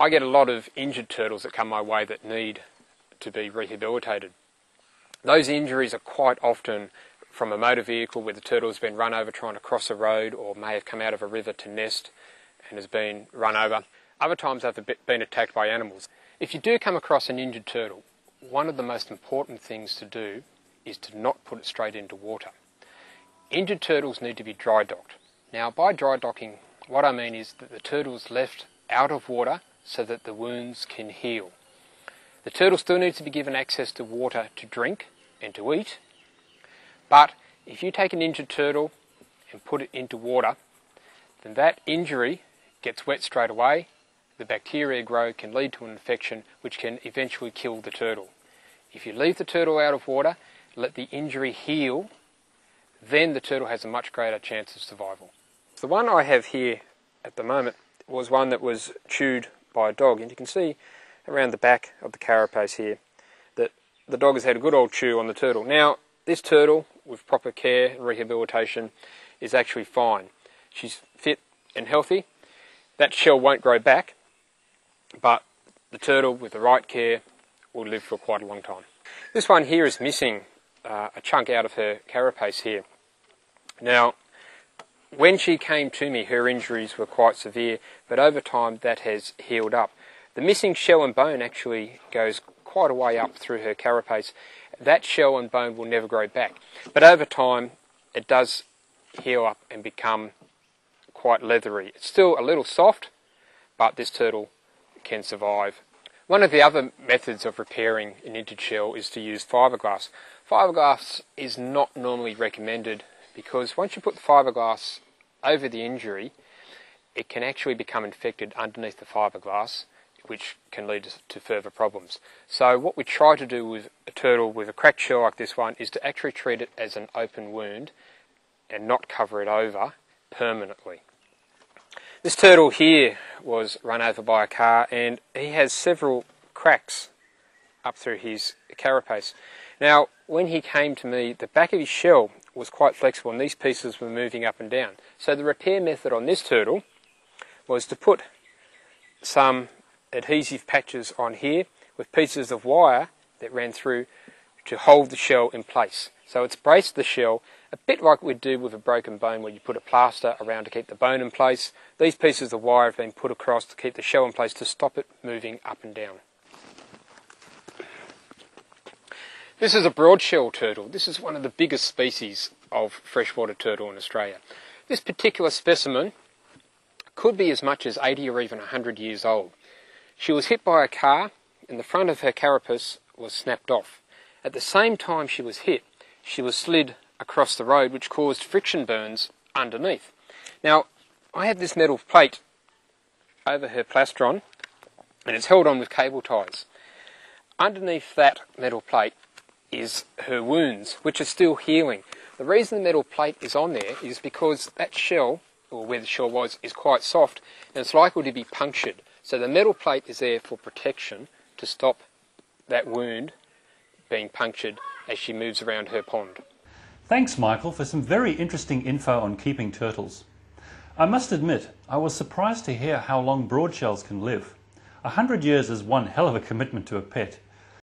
I get a lot of injured turtles that come my way that need to be rehabilitated. Those injuries are quite often from a motor vehicle where the turtle has been run over trying to cross a road, or may have come out of a river to nest and has been run over. Other times they've been attacked by animals. If you do come across an injured turtle, one of the most important things to do is to not put it straight into water. Injured turtles need to be dry docked. Now, by dry docking, what I mean is that the turtle is left out of water so that the wounds can heal. The turtle still needs to be given access to water to drink and to eat, but if you take an injured turtle and put it into water, then that injury gets wet straight away, the bacteria grow, can lead to an infection which can eventually kill the turtle. If you leave the turtle out of water, let the injury heal, then the turtle has a much greater chance of survival. The one I have here at the moment was one that was chewed by a dog, and you can see around the back of the carapace here that the dog has had a good old chew on the turtle. Now, this turtle, with proper care and rehabilitation, is actually fine. She's fit and healthy. That shell won't grow back, but the turtle, with the right care, will live for quite a long time. This one here is missing a chunk out of her carapace here. Now, when she came to me, her injuries were quite severe, but over time that has healed up. The missing shell and bone actually goes quite a way up through her carapace. That shell and bone will never grow back, but over time it does heal up and become quite leathery. It's still a little soft, but this turtle can survive. One of the other methods of repairing an injured shell is to use fiberglass. Fiberglass is not normally recommended because once you put the fiberglass over the injury, it can actually become infected underneath the fiberglass, which can lead to further problems. So what we try to do with a turtle with a cracked shell like this one is to actually treat it as an open wound and not cover it over permanently. This turtle here was run over by a car, and he has several cracks up through his carapace. Now, when he came to me, the back of his shell was quite flexible and these pieces were moving up and down. So the repair method on this turtle was to put some adhesive patches on here with pieces of wire that ran through to hold the shell in place. So it's braced the shell a bit like we'd do with a broken bone, where you put a plaster around to keep the bone in place. These pieces of wire have been put across to keep the shell in place to stop it moving up and down. This is a broadshell turtle. This is one of the biggest species of freshwater turtle in Australia. This particular specimen could be as much as 80 or even 100 years old. She was hit by a car and the front of her carapace was snapped off. At the same time she was hit, she was slid across the road, which caused friction burns underneath. Now, I have this metal plate over her plastron and it's held on with cable ties. Underneath that metal plate is her wounds, which are still healing. The reason the metal plate is on there is because that shell, or where the shell was, is quite soft and it's likely to be punctured. So the metal plate is there for protection to stop that wound being punctured as she moves around her pond. Thanks, Michael, for some very interesting info on keeping turtles. I must admit, I was surprised to hear how long broadshells can live. 100 years is one hell of a commitment to a pet,